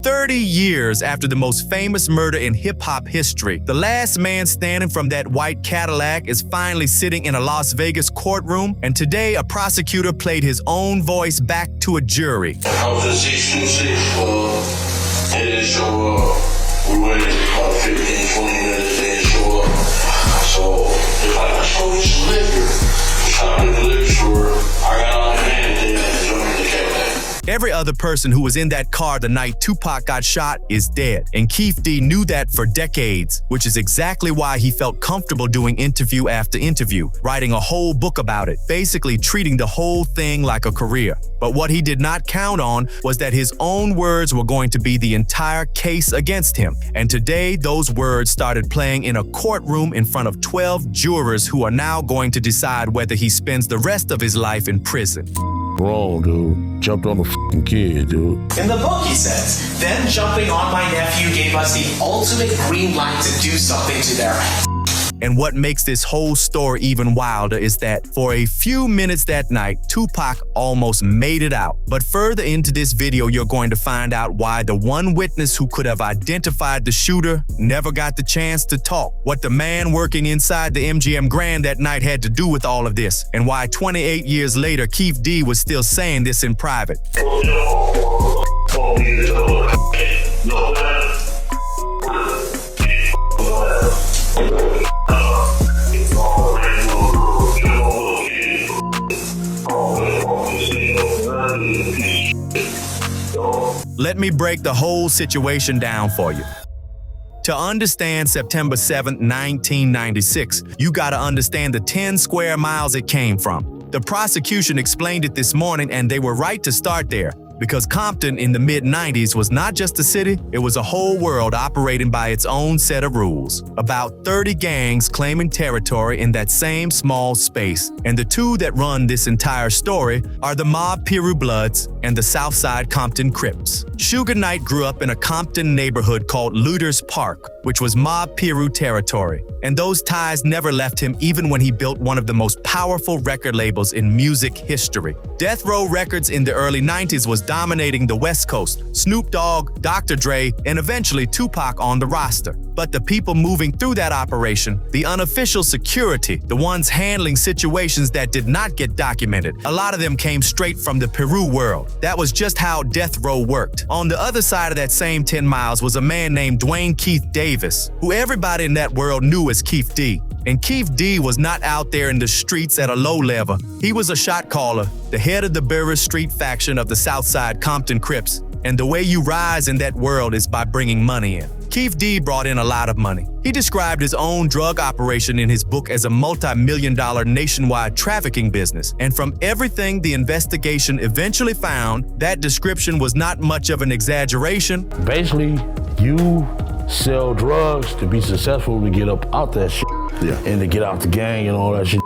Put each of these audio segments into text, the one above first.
30 years after the most famous murder in hip-hop history, the last man standing from that white Cadillac is finally sitting in a Las Vegas courtroom, and today a prosecutor played his own voice back to a jury. I was at 626, they didn't show up. We waited about 15, 20 minutes, they didn't show up. So, if I can show you some liquor, I'm in the liquor store, I got all the hands in and joined the Cadillac. Every other person who was in that car the night Tupac got shot is dead, and Keffe D knew that for decades, which is exactly why he felt comfortable doing interview after interview, writing a whole book about it, basically treating the whole thing like a career. But what he did not count on was that his own words were going to be the entire case against him. And today, those words started playing in a courtroom in front of 12 jurors who are now going to decide whether he spends the rest of his life in prison. Wrong, dude. Jumped on the f***ing kid, dude. In the book, he says, then jumping on my nephew gave us the ultimate green light to do something to their ass. And what makes this whole story even wilder is that for a few minutes that night, Tupac almost made it out. But further into this video, you're going to find out why the one witness who could have identified the shooter never got the chance to talk, what the man working inside the MGM Grand that night had to do with all of this, and why 28 years later, Keffe D was still saying this in private. Let me break the whole situation down for you. To understand September 7, 1996, you gotta understand the 10 square miles it came from. The prosecution explained it this morning, and they were right to start there, because Compton in the mid-90s was not just a city, it was a whole world operating by its own set of rules. About 30 gangs claiming territory in that same small space, and the two that run this entire story are the Mob Piru Bloods and the Southside Compton Crips. Suge Knight grew up in a Compton neighborhood called Looters Park, which was Mob Piru territory, and those ties never left him even when he built one of the most powerful record labels in music history. Death Row Records in the early 90s was dominating the West Coast, Snoop Dogg, Dr. Dre, and eventually Tupac on the roster. But the people moving through that operation, the unofficial security, the ones handling situations that did not get documented, a lot of them came straight from the Peru world. That was just how Death Row worked. On the other side of that same 10 miles was a man named Duane Keith Davis, who everybody in that world knew as Keffe D. And Keffe D was not out there in the streets at a low level. He was a shot caller, the head of the Burris Street faction of the Southside Compton Crips. And the way you rise in that world is by bringing money in. Keffe D brought in a lot of money. He described his own drug operation in his book as a multi-million-dollar nationwide trafficking business. And from everything the investigation eventually found, that description was not much of an exaggeration. Basically, you sell drugs to be successful, to get up out that shit. Yeah. And to get out the gang and all that shit,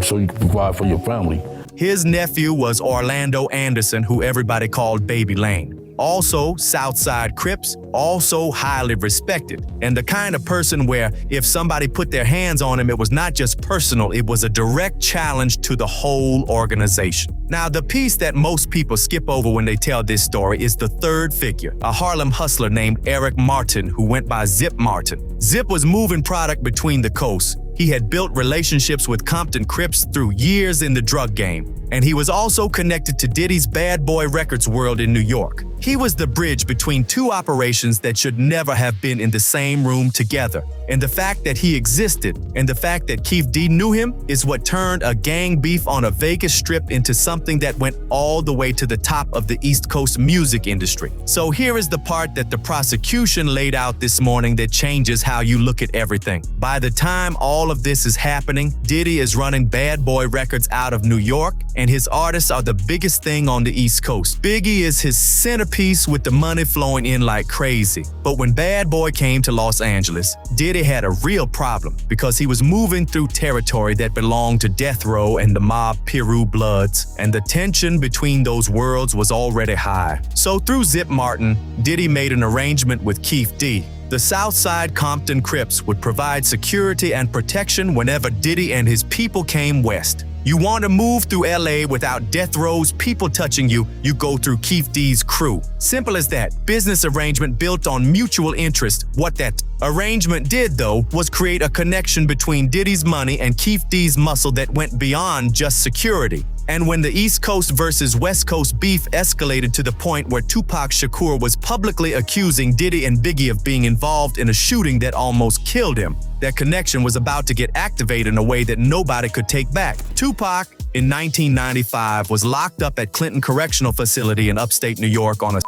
so you can provide for your family. His nephew was Orlando Anderson, who everybody called Baby Lane. Also Southside Crips, also highly respected, and the kind of person where if somebody put their hands on him, it was not just personal, it was a direct challenge to the whole organization. Now, the piece that most people skip over when they tell this story is the third figure, a Harlem hustler named Eric Martin, who went by Zip Martin. Zip was moving product between the coasts. He had built relationships with Compton Crips through years in the drug game, and he was also connected to Diddy's Bad Boy Records world in New York. He was the bridge between two operations that should never have been in the same room together. And the fact that he existed and the fact that Keffe D knew him is what turned a gang beef on a Vegas strip into something that went all the way to the top of the East Coast music industry. So here is the part that the prosecution laid out this morning that changes how you look at everything. By the time all of this is happening, Diddy is running Bad Boy Records out of New York, and his artists are the biggest thing on the East Coast. Biggie is his centerpiece with the money flowing in like crazy. But when Bad Boy came to Los Angeles, Diddy had a real problem because he was moving through territory that belonged to Death Row and the Mob Piru Bloods, and the tension between those worlds was already high. So through Zip Martin, Diddy made an arrangement with Keffe D. The Southside Compton Crips would provide security and protection whenever Diddy and his people came west. You want to move through LA without death row's people touching you, you go through Keffe D's crew. Simple as that. Business arrangement built on mutual interest. What that arrangement did, though, was create a connection between Diddy's money and Keffe D's muscle that went beyond just security. And when the East Coast versus West Coast beef escalated to the point where Tupac Shakur was publicly accusing Diddy and Biggie of being involved in a shooting that almost killed him, that connection was about to get activated in a way that nobody could take back. Tupac, in 1995, was locked up at Clinton Correctional Facility in upstate New York on a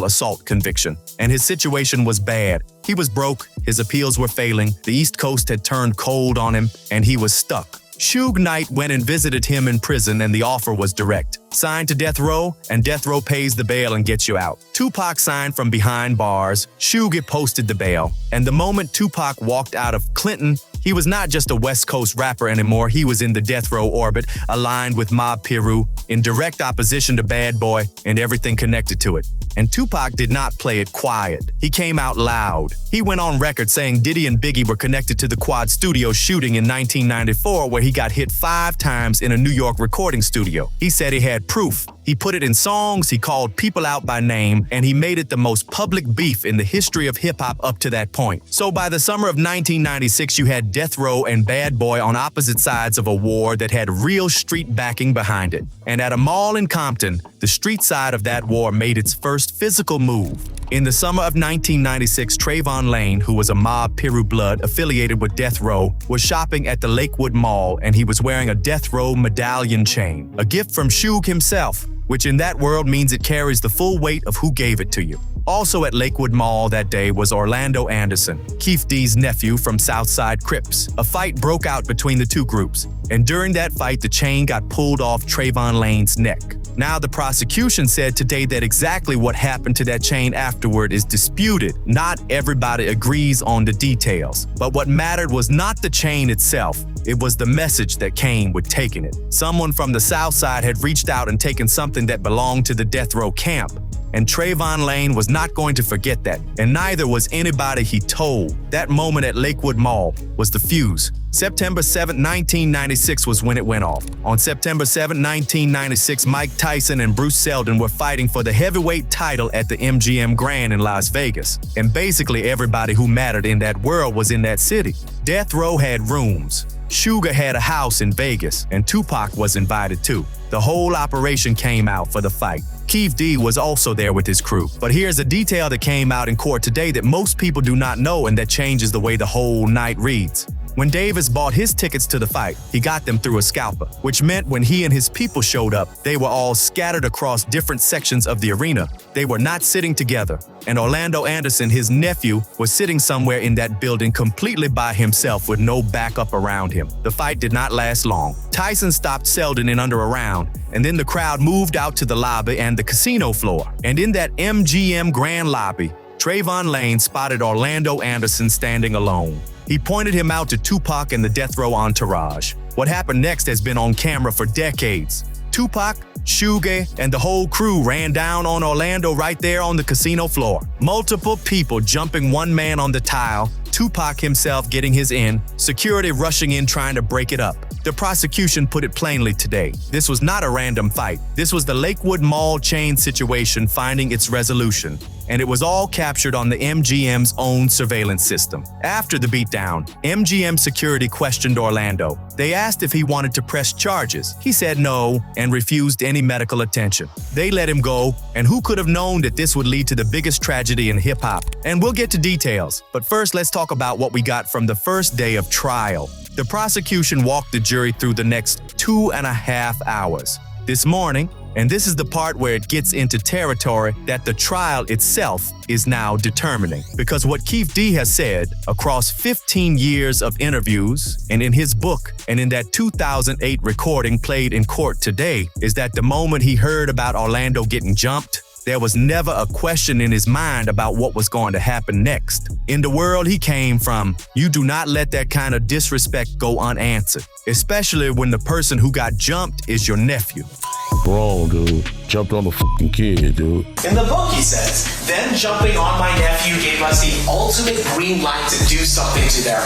assault conviction, and his situation was bad. He was broke, his appeals were failing, the East Coast had turned cold on him, and he was stuck. Suge Knight went and visited him in prison, and the offer was direct. Sign to death row, and death row pays the bail and gets you out. Tupac signed from behind bars, Suge posted the bail, and the moment Tupac walked out of Clinton, he was not just a West Coast rapper anymore, he was in the death row orbit, aligned with Mob Piru, in direct opposition to Bad Boy and everything connected to it. And Tupac did not play it quiet. He came out loud. He went on record saying Diddy and Biggie were connected to the Quad Studio shooting in 1994, where he got hit 5 times in a New York recording studio. He said he had proof. He put it in songs, he called people out by name, and he made it the most public beef in the history of hip-hop up to that point. So by the summer of 1996, you had Death Row and Bad Boy on opposite sides of a war that had real street backing behind it. And at a mall in Compton, the street side of that war made its first physical move. In the summer of 1996, Trayvon Lane, who was a Mob Piru blood affiliated with Death Row, was shopping at the Lakewood Mall, and he was wearing a Death Row medallion chain, a gift from Suge himself, which in that world means it carries the full weight of who gave it to you. Also at Lakewood Mall that day was Orlando Anderson, Keffe D's nephew from Southside Crips. A fight broke out between the two groups, and during that fight, the chain got pulled off Trayvon Lane's neck. Now, the prosecution said today that exactly what happened to that chain afterward is disputed. Not everybody agrees on the details. But what mattered was not the chain itself, it was the message that came with taking it. Someone from the South Side had reached out and taken something that belonged to the death row camp. And Trayvon Lane was not going to forget that, and neither was anybody he told. That moment at Lakewood Mall was the fuse. September 7, 1996 was when it went off. On September 7, 1996, Mike Tyson and Bruce Seldon were fighting for the heavyweight title at the MGM Grand in Las Vegas. And basically everybody who mattered in that world was in that city. Death Row had rooms. Sugar had a house in Vegas, and Tupac was invited too. The whole operation came out for the fight. Keffe D was also there with his crew. But here's a detail that came out in court today that most people do not know and that changes the way the whole night reads. When Davis bought his tickets to the fight, he got them through a scalper, which meant when he and his people showed up, they were all scattered across different sections of the arena. They were not sitting together. And Orlando Anderson, his nephew, was sitting somewhere in that building completely by himself with no backup around him. The fight did not last long. Tyson stopped Seldon in under a round, and then the crowd moved out to the lobby and the casino floor. And in that MGM Grand lobby, Trayvon Lane spotted Orlando Anderson standing alone. He pointed him out to Tupac and the death row entourage. What happened next has been on camera for decades. Tupac, Suge, and the whole crew ran down on Orlando right there on the casino floor. Multiple people jumping one man on the tile, Tupac himself getting his in, security rushing in trying to break it up. The prosecution put it plainly today. This was not a random fight. This was the Lakewood Mall chain situation finding its resolution. And it was all captured on the MGM's own surveillance system. After the beatdown, MGM security questioned Orlando. They asked if he wanted to press charges. He said no and refused any medical attention. They let him go, and who could have known that this would lead to the biggest tragedy in hip-hop? And we'll get to details, but first let's talk about what we got from the first day of trial. The prosecution walked the jury through the next 2.5 hours. This morning, and this is the part where it gets into territory that the trial itself is now determining. Because what Keffe D has said across 15 years of interviews and in his book and in that 2008 recording played in court today is that the moment he heard about Orlando getting jumped, there was never a question in his mind about what was going to happen next. In the world he came from, you do not let that kind of disrespect go unanswered, especially when the person who got jumped is your nephew. Wrong, dude. Jumped on the fucking kid, dude. In the book, he says, then jumping on my nephew gave us the ultimate green light to do something to their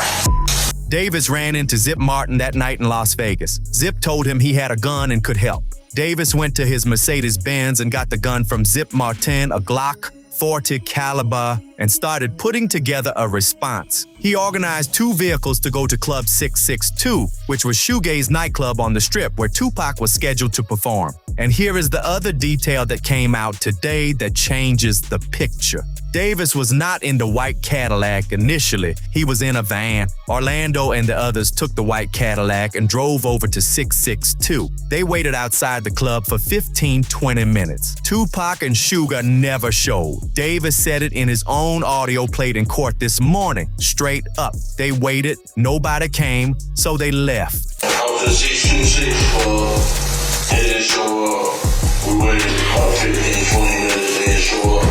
Davis ran into Zip Martin that night in Las Vegas. Zip told him he had a gun and could help. Davis went to his Mercedes-Benz and got the gun from Zip Martin, a Glock 40 caliber, and started putting together a response. He organized 2 vehicles to go to Club 662, which was Shoegaze nightclub on the Strip where Tupac was scheduled to perform. And here is the other detail that came out today that changes the picture. Davis was not in the white Cadillac initially. He was in a van. Orlando and the others took the white Cadillac and drove over to 662. They waited outside the club for 15-20 minutes. Tupac and Sugar never showed. Davis said it in his own audio played in court this morning. Straight up. They waited, nobody came, so they left. I was at 626, they didn't show up. We waited about 15-20 minutes, they didn't show up.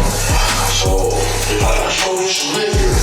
So, if I show you some liquor,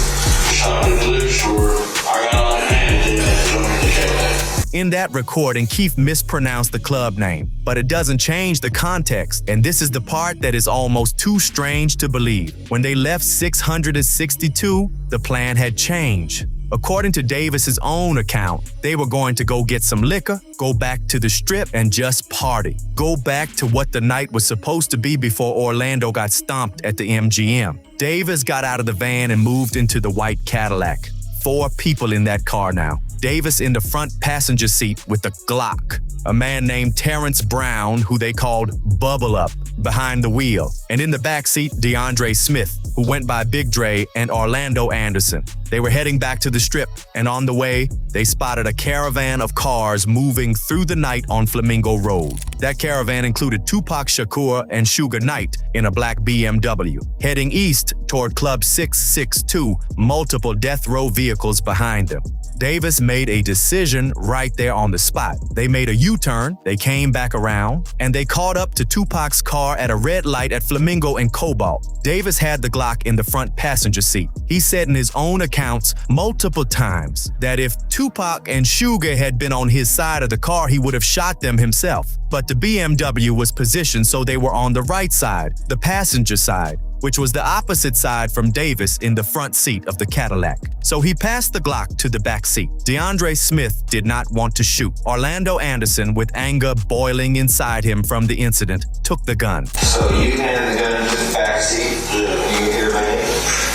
shop at the liquor store, I got all the hands in that jump in the Cadillac. In that recording, Keith mispronounced the club name, but it doesn't change the context, and this is the part that is almost too strange to believe. When they left 662, the plan had changed. According to Davis's own account, they were going to go get some liquor, go back to the Strip, and just party. Go back to what the night was supposed to be before Orlando got stomped at the MGM. Davis got out of the van and moved into the white Cadillac. 4 people in that car now. Davis in the front passenger seat with a Glock. A man named Terrence Brown, who they called Bubble Up, behind the wheel. And in the back seat, DeAndre Smith, who went by Big Dre, and Orlando Anderson. They were heading back to the Strip, and on the way, they spotted a caravan of cars moving through the night on Flamingo Road. That caravan included Tupac Shakur and Suge Knight in a black BMW. Heading east toward Club 662, multiple death row vehicles behind them. Davis made a decision right there on the spot. They made a U-turn, they came back around, and they caught up to Tupac's car at a red light at Flamingo and Cobalt. Davis had the Glock in the front passenger seat. He said in his own accounts multiple times that if Tupac and Suge had been on his side of the car, he would have shot them himself. But the BMW was positioned so they were on the right side, the passenger side, which was the opposite side from Davis in the front seat of the Cadillac. So he passed the Glock to the back seat. DeAndre Smith did not want to shoot. Orlando Anderson, with anger boiling inside him from the incident, took the gun. So you handed the gun to the back seat? Yeah. You hear my name?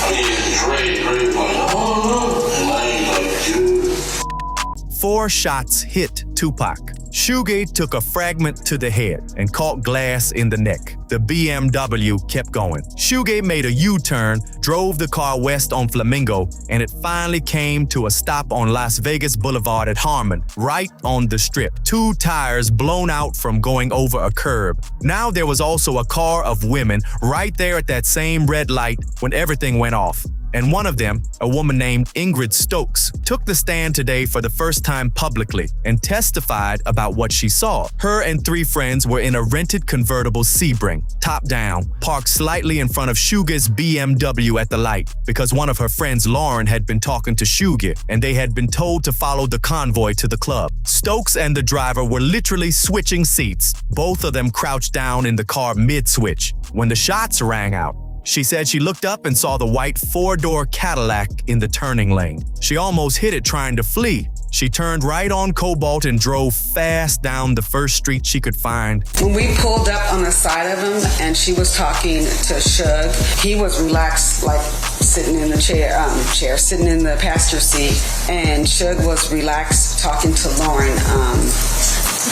I needed Dre was like, oh, and I ain't like, dude. 4 shots hit Tupac. Suge took a fragment to the head and caught glass in the neck. The BMW kept going. Suge made a U-turn, drove the car west on Flamingo, and it finally came to a stop on Las Vegas Boulevard at Harmon, right on the Strip. 2 tires blown out from going over a curb. Now there was also a car of women right there at that same red light when everything went off. And one of them, a woman named Ingrid Stokes, took the stand today for the first time publicly and testified about what she saw. Her and 3 friends were in a rented convertible Sebring, top down, parked slightly in front of Suge's BMW at the light because one of her friends, Lauren, had been talking to Suge and they had been told to follow the convoy to the club. Stokes and the driver were literally switching seats, both of them crouched down in the car mid-switch, when the shots rang out. She said she looked up and saw the white 4-door Cadillac in the turning lane. She almost hit it trying to flee. She turned right on Cobalt and drove fast down the first street she could find. When we pulled up on the side of him and she was talking to Suge, he was relaxed, like sitting in the sitting in the passenger seat, and Suge was relaxed talking to Lauren.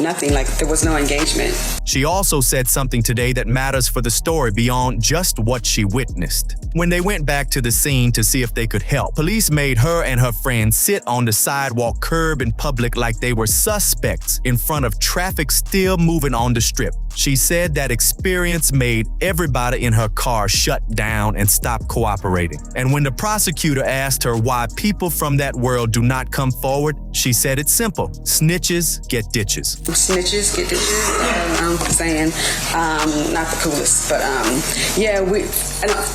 Nothing, like there was no engagement. She also said something today that matters for the story beyond just what she witnessed. When they went back to the scene to see if they could help, police made her and her friend sit on the sidewalk curb in public like they were suspects in front of traffic still moving on the Strip. She said that experience made everybody in her car shut down and stop cooperating. And when the prosecutor asked her why people from that world do not come forward, she said it's simple. Snitches get ditches. Snitches get ditches. saying, not the coolest, but yeah,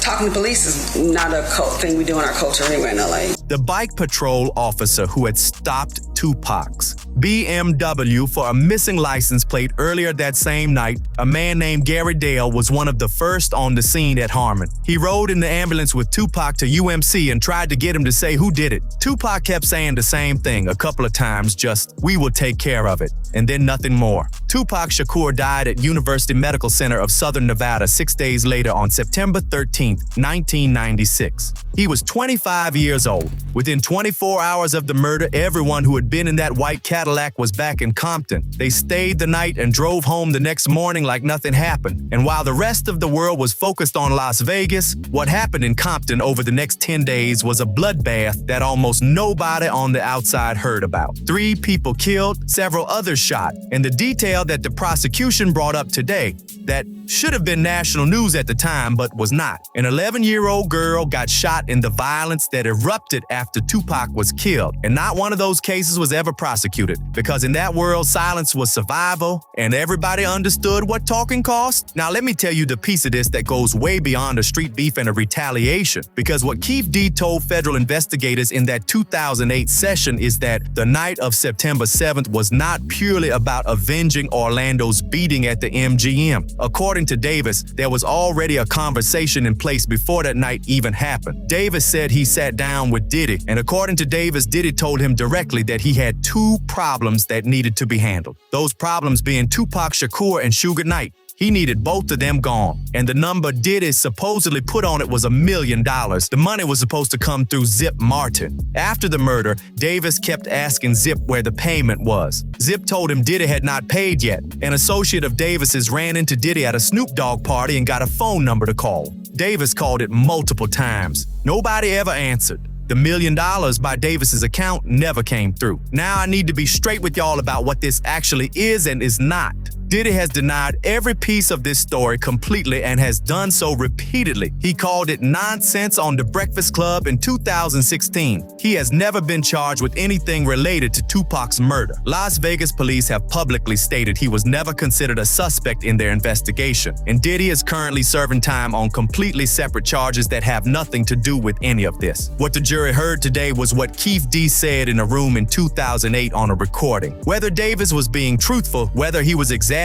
talking to police is not a thing we do in our culture anywhere in LA. The bike patrol officer who had stopped Tupac's BMW for a missing license plate earlier that same night, a man named Gary Dale, was one of the first on the scene at Harmon. He rode in the ambulance with Tupac to UMC and tried to get him to say who did it. Tupac kept saying the same thing a couple of times, just, "We will take care of it," and then nothing more. Tupac Shakur died at University Medical Center of Southern Nevada 6 days later on September 13, 1996. He was 25 years old. Within 24 hours of the murder, everyone who had been in that white Cadillac was back in Compton. They stayed the night and drove home the next morning like nothing happened. And while the rest of the world was focused on Las Vegas, what happened in Compton over the next 10 days was a bloodbath that almost nobody on the outside heard about. 3 people killed, several others shot, and the detail that the prosecution brought up today that should have been national news at the time but was not. An 11-year-old girl got shot in the violence that erupted after Tupac was killed, and not one of those cases was ever prosecuted, because in that world, silence was survival, and everybody understood what talking cost. Now let me tell you the piece of this that goes way beyond a street beef and a retaliation, because what Keffe D told federal investigators in that 2008 session is that the night of September 7th was not purely about avenging Orlando's beating at the MGM. According to Davis, there was already a conversation in place before that night even happened. Davis said he sat down with Diddy, and according to Davis, Diddy told him directly that he had 2 problems that needed to be handled. Those problems being Tupac Shakur and Suge Knight. He needed both of them gone, and the number Diddy supposedly put on it was $1 million. The money was supposed to come through Zip Martin. After the murder, Davis kept asking Zip where the payment was. Zip told him Diddy had not paid yet. An associate of Davis's ran into Diddy at a Snoop Dogg party and got a phone number to call. Davis called it multiple times. Nobody ever answered. The $1 million by Davis's account never came through. Now I need to be straight with y'all about what this actually is and is not. Diddy has denied every piece of this story completely and has done so repeatedly. He called it nonsense on The Breakfast Club in 2016. He has never been charged with anything related to Tupac's murder. Las Vegas police have publicly stated he was never considered a suspect in their investigation, and Diddy is currently serving time on completely separate charges that have nothing to do with any of this. What the jury heard today was what Keffe D said in a room in 2008 on a recording. Whether Davis was being truthful, whether he was exaggerating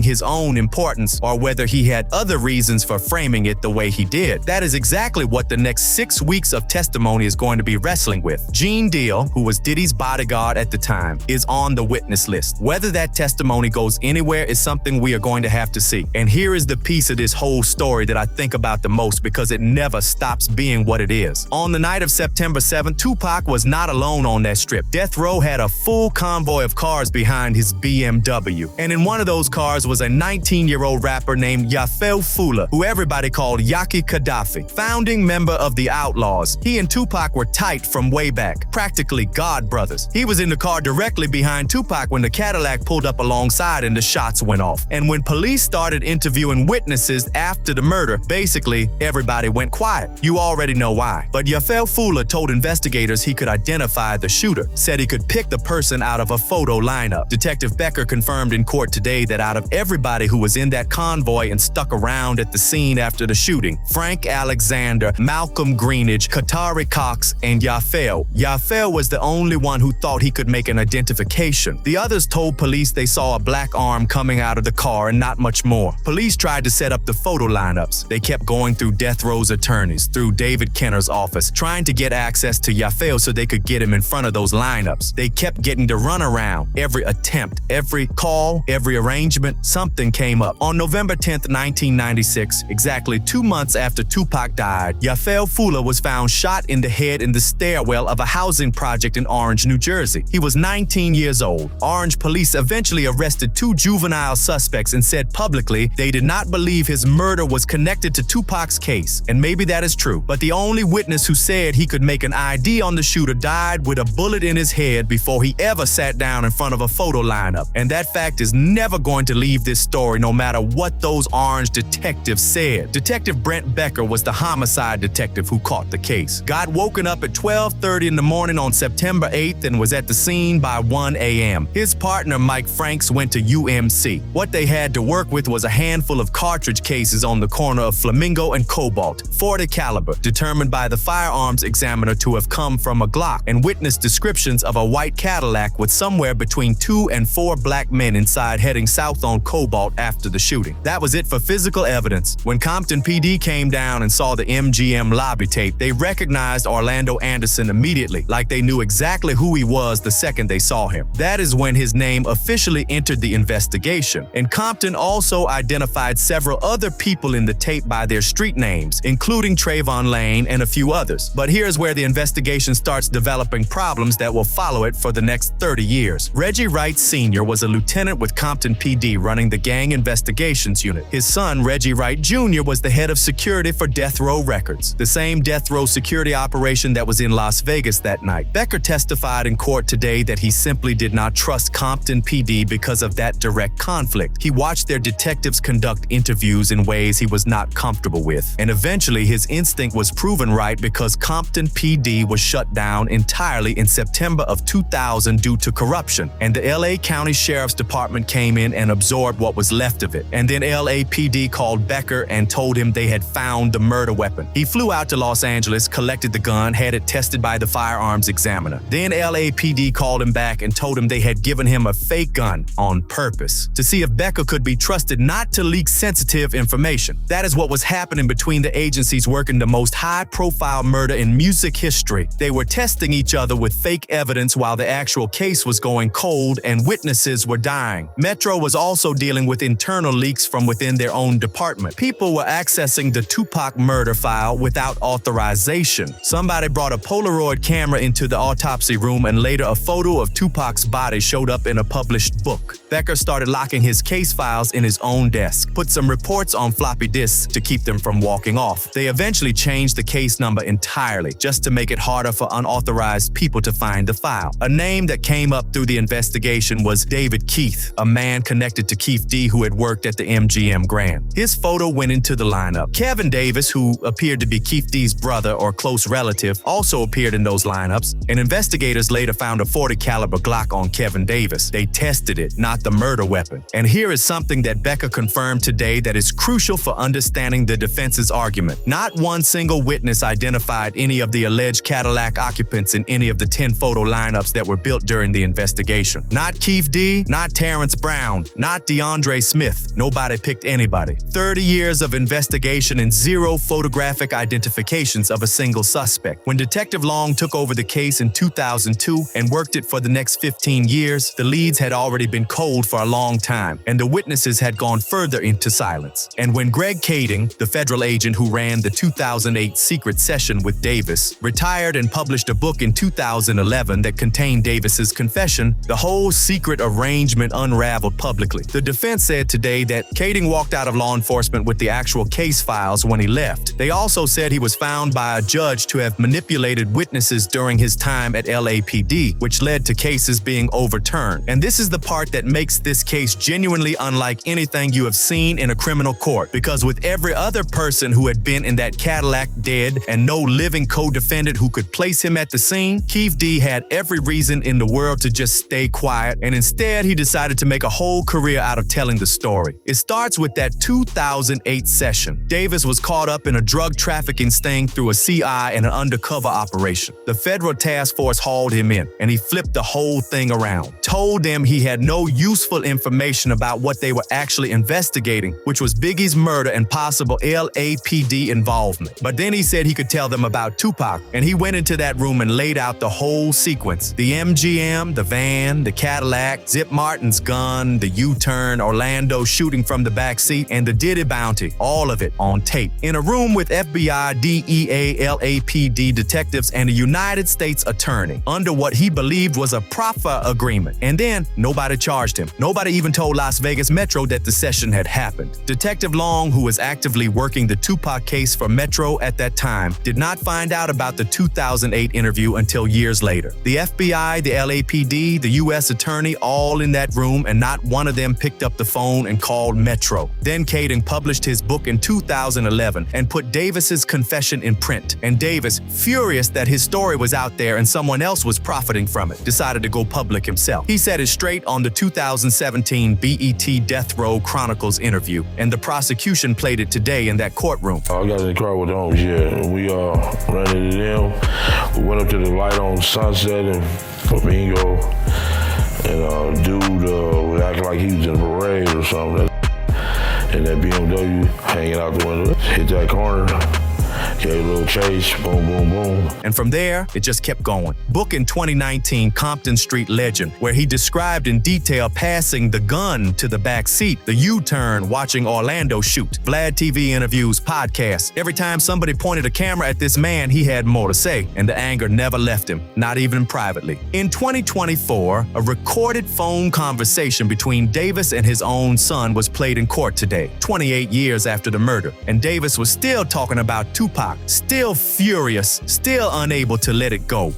his own importance, or whether he had other reasons for framing it the way he did. That is exactly what the next 6 weeks of testimony is going to be wrestling with. Gene Deal, who was Diddy's bodyguard at the time, is on the witness list. Whether that testimony goes anywhere is something we are going to have to see. And here is the piece of this whole story that I think about the most, because it never stops being what it is. On the night of September 7th, Tupac was not alone on that strip. Death Row had a full convoy of cars behind his BMW, and in one of those cars was a 19-year-old rapper named Yafel Fula, who everybody called Yaki Gaddafi, founding member of the Outlaws. He and Tupac were tight from way back, practically god brothers. He was in the car directly behind Tupac when the Cadillac pulled up alongside and the shots went off. And when police started interviewing witnesses after the murder, basically everybody went quiet. You already know why. But Yafel Fula told investigators he could identify the shooter, said he could pick the person out of a photo lineup. Detective Becker confirmed in court today that out of everybody who was in that convoy and stuck around at the scene after the shooting, Frank Alexander, Malcolm Greenidge, Katari Cox, and Yafel was the only one who thought he could make an identification. The others told police they saw a black arm coming out of the car and not much more. Police tried to set up the photo lineups. They kept going through Death Row's attorneys, through David Kenner's office, trying to get access to Yafel so they could get him in front of those lineups. They kept getting to run around. Every attempt, every call, every arrangement, something came up. On November 10th, 1996, exactly 2 months after Tupac died, Yafel Fula was found shot in the head in the stairwell of a housing project in Orange, New Jersey. He was 19 years old. Orange police eventually arrested 2 juvenile suspects and said publicly they did not believe his murder was connected to Tupac's case. And maybe that is true, but the only witness who said he could make an ID on the shooter died with a bullet in his head before he ever sat down in front of a photo lineup. And that fact is never never going to leave this story no matter what those orange detectives said. Detective Brent Becker was the homicide detective who caught the case. Got woken up at 12:30 in the morning on September 8th and was at the scene by 1 a.m. His partner Mike Franks went to UMC. What they had to work with was a handful of cartridge cases on the corner of Flamingo and Cobalt, .40 caliber, determined by the firearms examiner to have come from a Glock, and witness descriptions of a white Cadillac with somewhere between 2 and 4 black men inside heading south on Cobalt after the shooting. That was it for physical evidence. When Compton PD came down and saw the MGM lobby tape, they recognized Orlando Anderson immediately, like they knew exactly who he was the second they saw him. That is when his name officially entered the investigation. And Compton also identified several other people in the tape by their street names, including Trayvon Lane and a few others. But here's where the investigation starts developing problems that will follow it for the next 30 years. Reggie Wright Sr. was a lieutenant with Compton PD running the gang investigations unit. His son, Reggie Wright Jr., was the head of security for Death Row Records, the same death row security operation that was in Las Vegas that night. Becker testified in court today that he simply did not trust Compton PD because of that direct conflict. He watched their detectives conduct interviews in ways he was not comfortable with, and eventually his instinct was proven right because Compton PD was shut down entirely in September of 2000 due to corruption, and the LA County Sheriff's Department came in and absorbed what was left of it. And then LAPD called Becker and told him they had found the murder weapon. He flew out to Los Angeles, collected the gun, had it tested by the firearms examiner. Then LAPD called him back and told him they had given him a fake gun on purpose to see if Becker could be trusted not to leak sensitive information. That is what was happening between the agencies working the most high-profile murder in music history. They were testing each other with fake evidence while the actual case was going cold and witnesses were dying. Metro was also dealing with internal leaks from within their own department. People were accessing the Tupac murder file without authorization. Somebody brought a Polaroid camera into the autopsy room, and later a photo of Tupac's body showed up in a published book. Becker started locking his case files in his own desk, put some reports on floppy disks to keep them from walking off. They eventually changed the case number entirely, just to make it harder for unauthorized people to find the file. A name that came up through the investigation was David Keith, a man connected to Keffe D who had worked at the MGM Grand. His photo went into the lineup. Kevin Davis, who appeared to be Keffe D's brother or close relative, also appeared in those lineups, and investigators later found a .40 caliber Glock on Kevin Davis. They tested it, not the murder weapon. And here is something that Becker confirmed today that is crucial for understanding the defense's argument. Not one single witness identified any of the alleged Cadillac occupants in any of the 10 photo lineups that were built during the investigation. Not Keffe D, not Terrence Brown, not DeAndre Smith. Nobody picked anybody. 30 years of investigation and 0 photographic identifications of a single suspect. When Detective Long took over the case in 2002 and worked it for the next 15 years, the leads had already been cold for a long time, and the witnesses had gone further into silence. And when Greg Kading, the federal agent who ran the 2008 secret session with Davis, retired and published a book in 2011 that contained Davis's confession, the whole secret arrangement unraveled publicly. The defense said today that Kading walked out of law enforcement with the actual case files when he left. They also said he was found by a judge to have manipulated witnesses during his time at LAPD, which led to cases being overturned. And this is the part that makes this case genuinely unlike anything you have seen in a criminal court, because with every other person who had been in that Cadillac dead and no living co-defendant who could place him at the scene, Keffe D had every reason in the world to just stay quiet, and instead he decided to make a whole career out of telling the story. It starts with that 2008 session. Davis was caught up in a drug trafficking sting through a CI and an undercover operation. The federal task force hauled him in, and he flipped the whole thing around. Told them he had no useful information about what they were actually investigating, which was Biggie's murder and possible LAPD involvement. But then he said he could tell them about Tupac, and he went into that room and laid out the whole sequence. The MGM, the van, the Cadillac, Zip Martin's gun, the U-turn, Orlando shooting from the backseat, and the Diddy bounty. All of it on tape. In a room with FBI, DEA, LAPD detectives, and a United States attorney, under what he believed was a proffer agreement. And then nobody charged him. Nobody even told Las Vegas Metro that the session had happened. Detective Long, who was actively working the Tupac case for Metro at that time, did not find out about the 2008 interview until years later. The FBI, the LAPD, the U.S. attorney, all in that room, and not one of them picked up the phone and called Metro. Then Caden published his book in 2011 and put Davis's confession in print. And Davis, furious that his story was out there and someone else was profiting from it, decided to go public himself. He said it straight on the 2017 BET Death Row Chronicles interview, and the prosecution played it today in that courtroom. I got in the car with them, yeah. We ran into them. We went up to the light on Sunset and Flamingo, and dude was acting like he was in a parade or something. And that BMW hanging out the window, hit that corner. Gave a little chase, boom, boom, boom. And from there, it just kept going. Book in 2019, Compton Street Legend, where he described in detail passing the gun to the back seat, the U-turn, watching Orlando shoot, Vlad TV interviews, podcasts. Every time somebody pointed a camera at this man, he had more to say, and the anger never left him, not even privately. In 2024, a recorded phone conversation between Davis and his own son was played in court today, 28 years after the murder, and Davis was still talking about Tupac, still furious, still unable to let it go.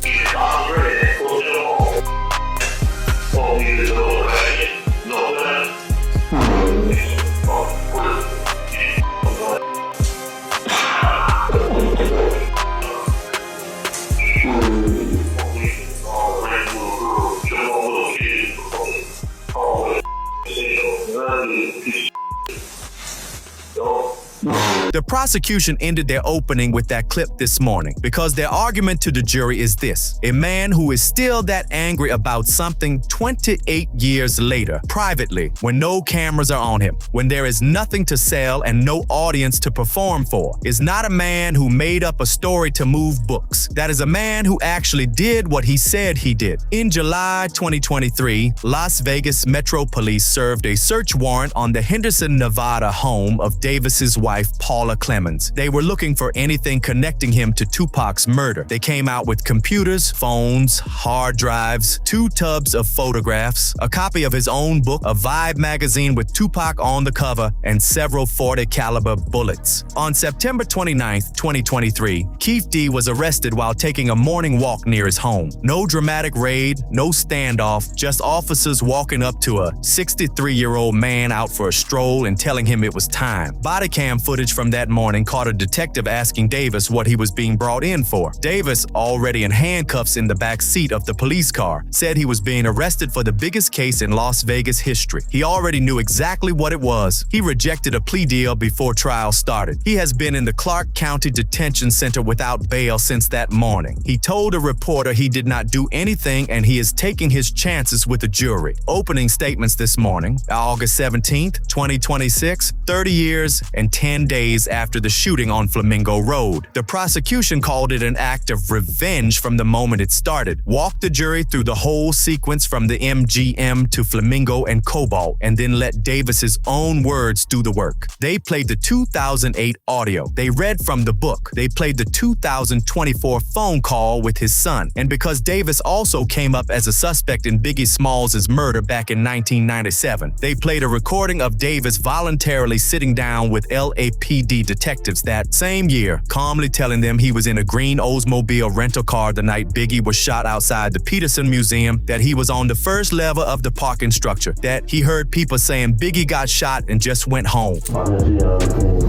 The prosecution ended their opening with that clip this morning because their argument to the jury is this: a man who is still that angry about something 28 years later, privately, when no cameras are on him, when there is nothing to sell and no audience to perform for, is not a man who made up a story to move books. That is a man who actually did what he said he did. In July 2023, Las Vegas Metro Police served a search warrant on the Henderson, Nevada home of Davis's wife, Paula Clemens. They were looking for anything connecting him to Tupac's murder. They came out with computers, phones, hard drives, 2 tubs of photographs, a copy of his own book, a Vibe magazine with Tupac on the cover, and several .40 caliber bullets. On September 29, 2023, Keffe D was arrested while taking a morning walk near his home. No dramatic raid, no standoff, just officers walking up to a 63-year-old man out for a stroll and telling him it was time. Body cam footage from that morning caught a detective asking Davis what he was being brought in for. Davis, already in handcuffs in the back seat of the police car, said he was being arrested for the biggest case in Las Vegas history. He already knew exactly what it was. He rejected a plea deal before trial started. He has been in the Clark County Detention Center without bail since that morning. He told a reporter he did not do anything and he is taking his chances with the jury. Opening statements this morning, August 17th, 2026, 30 years and 10 days after the shooting on Flamingo Road. The prosecution called it an act of revenge from the moment it started. Walked the jury through the whole sequence from the MGM to Flamingo and Cobalt, and then let Davis's own words do the work. They played the 2008 audio. They read from the book. They played the 2024 phone call with his son. And because Davis also came up as a suspect in Biggie Smalls' murder back in 1997, they played a recording of Davis voluntarily sitting down with LAPD detectives that same year, calmly telling them he was in a green Oldsmobile rental car the night Biggie was shot outside the Peterson Museum, that he was on the first level of the parking structure, that he heard people saying Biggie got shot and just went home. I didn't see anything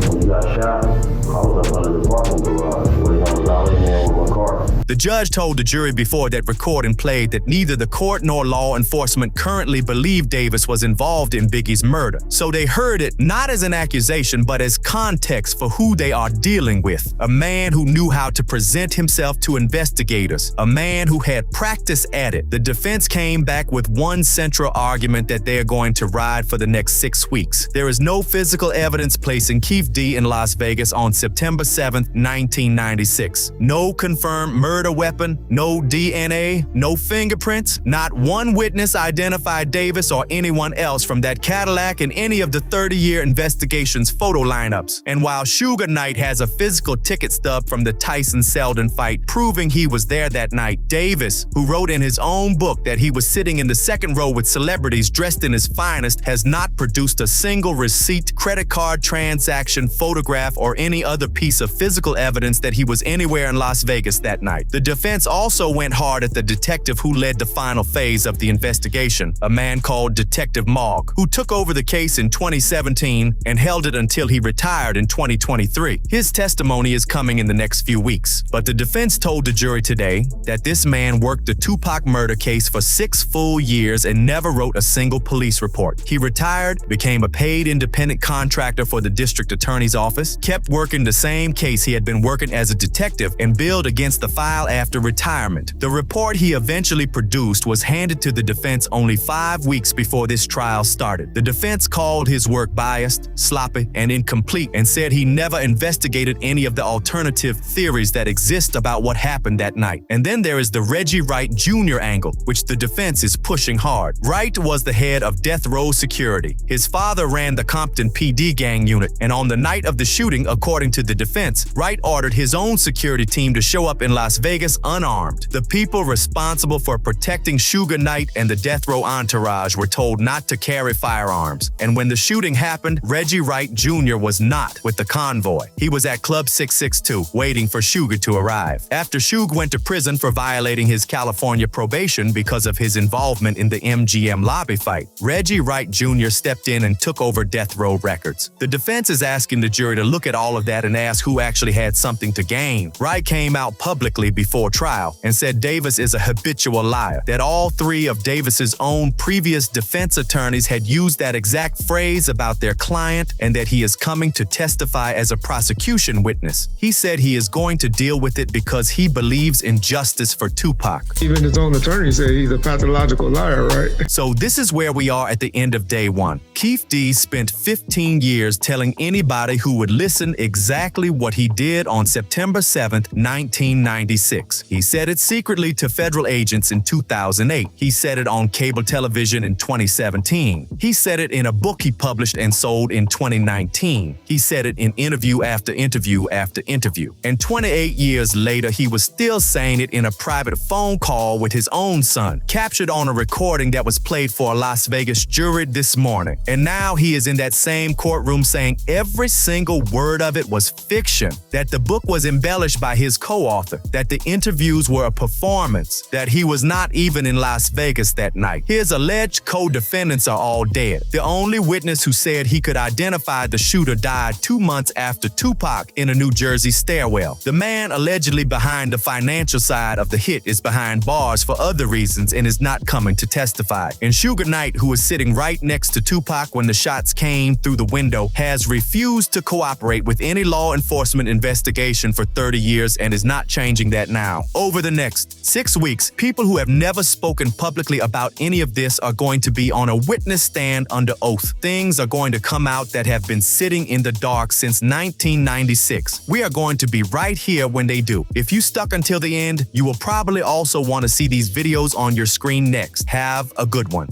when he got shot, I was up under the parking garage where I was out in there with my car. The judge told the jury before that recording played that neither the court nor law enforcement currently believed Davis was involved in Biggie's murder. So they heard it not as an accusation, but as context for who they are dealing with. A man who knew how to present himself to investigators. A man who had practice at it. The defense came back with one central argument that they are going to ride for the next 6 weeks. There is no physical evidence placing Keffe D in Las Vegas on September 7th, 1996. No confirmed murder weapon, no DNA, no fingerprints. Not one witness identified Davis or anyone else from that Cadillac in any of the 30-year investigation's photo lineups. And while Suge Knight has a physical ticket stub from the Tyson-Selden fight proving he was there that night, Davis, who wrote in his own book that he was sitting in the second row with celebrities dressed in his finest, has not produced a single receipt, credit card transaction, photograph, or any other piece of physical evidence that he was anywhere in Las Vegas that night. suicide. The defense also went hard at the detective who led the final phase of the investigation, a man called Detective Mogg, who took over the case in 2017 and held it until he retired in 2023. His testimony is coming in the next few weeks. But the defense told the jury today that this man worked the Tupac murder case for 6 full years and never wrote a single police report. He retired, became a paid independent contractor for the district attorney's office, kept working the same case he had been working as a detective, and billed against the file after retirement. The report he eventually produced was handed to the defense only 5 weeks before this trial started. The defense called his work biased, sloppy, and incomplete, and said he never investigated any of the alternative theories that exist about what happened that night. And then there is the Reggie Wright Jr. angle, which the defense is pushing hard. Wright was the head of death row security. His father ran the Compton PD gang unit, and on the night of the shooting, according to the defense, Wright ordered his own security team to show up in Las Vegas unarmed. The people responsible for protecting Suge Knight and the death row entourage were told not to carry firearms. And when the shooting happened, Reggie Wright Jr. was not with the convoy. He was at Club 662, waiting for Suge to arrive. After Suge went to prison for violating his California probation because of his involvement in the MGM lobby fight, Reggie Wright Jr. stepped in and took over Death Row Records. The defense is asking the jury to look at all of that and ask who actually had something to gain. Wright came out publicly before trial and said Davis is a habitual liar, that all 3 of Davis's own previous defense attorneys had used that exact phrase about their client, and that he is coming to testify as a prosecution witness. He said he is going to deal with it because he believes in justice for Tupac. Even his own attorney said he's a pathological liar, right? So this is where we are at the end of day 1. Keffe D spent 15 years telling anybody who would listen exactly what he did on September 7th, 1996. He said it secretly to federal agents in 2008. He said it on cable television in 2017. He said it in a book he published and sold in 2019. He said it in interview after interview after interview. And 28 years later, he was still saying it in a private phone call with his own son, captured on a recording that was played for a Las Vegas jury this morning. And now he is in that same courtroom saying every single word of it was fiction, that the book was embellished by his co-author, that the interviews were a performance, that he was not even in Las Vegas that night. His alleged co-defendants are all dead. The only witness who said he could identify the shooter died 2 months after Tupac in a New Jersey stairwell. The man allegedly behind the financial side of the hit is behind bars for other reasons and is not coming to testify. And Suge Knight, who was sitting right next to Tupac when the shots came through the window, has refused to cooperate with any law enforcement investigation for 30 years and is not changing that now. Over the next 6 weeks, people who have never spoken publicly about any of this are going to be on a witness stand under oath. Things are going to come out that have been sitting in the dark since 1996. We are going to be right here when they do. If you stuck until the end, you will probably also want to see these videos on your screen next. Have a good one.